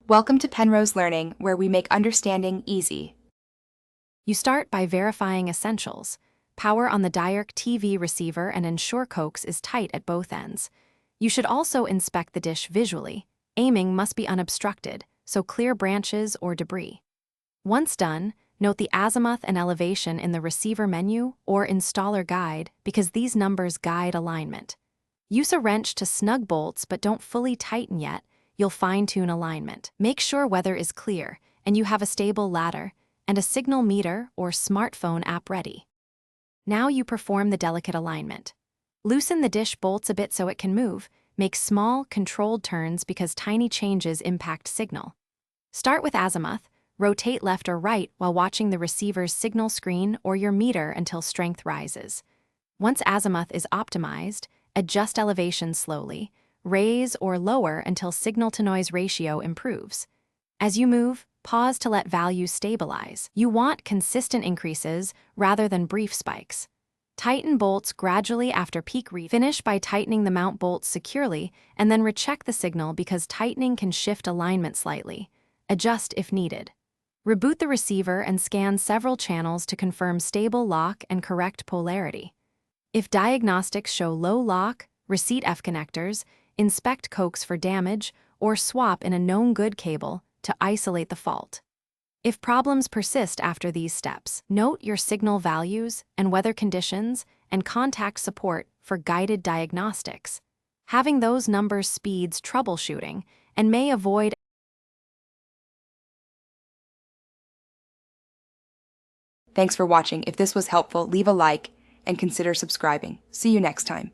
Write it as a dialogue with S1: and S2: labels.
S1: Welcome to Penrose Learning, where we make understanding easy.
S2: You start by verifying essentials. Power on the Directv receiver and ensure coax is tight at both ends. You should also inspect the dish visually. Aiming must be unobstructed, so clear branches or debris. Once done, note the azimuth and elevation in the receiver menu or installer guide because these numbers guide alignment. Use a wrench to snug bolts but don't fully tighten yet. You'll fine-tune alignment. Make sure weather is clear and you have a stable ladder and a signal meter or smartphone app ready. Now you perform the delicate alignment. Loosen the dish bolts a bit so it can move. Make small, controlled turns because tiny changes impact signal. Start with azimuth. Rotate left or right while watching the receiver's signal screen or your meter until strength rises. Once azimuth is optimized, adjust elevation slowly. Raise or lower until signal-to-noise ratio improves. As you move, pause to let values stabilize. You want consistent increases rather than brief spikes. Tighten bolts gradually after peak read. Finish by tightening the mount bolts securely and then recheck the signal because tightening can shift alignment slightly. Adjust if needed. Reboot the receiver and scan several channels to confirm stable lock and correct polarity. If diagnostics show low lock, reset F connectors, inspect coax for damage, or swap in a known good cable to isolate the fault. If problems persist after these steps, note your signal values and weather conditions and contact support for guided diagnostics. Having those numbers speeds troubleshooting and may avoid.
S1: Thanks for watching. If this was helpful, leave a like and consider subscribing. See you next time.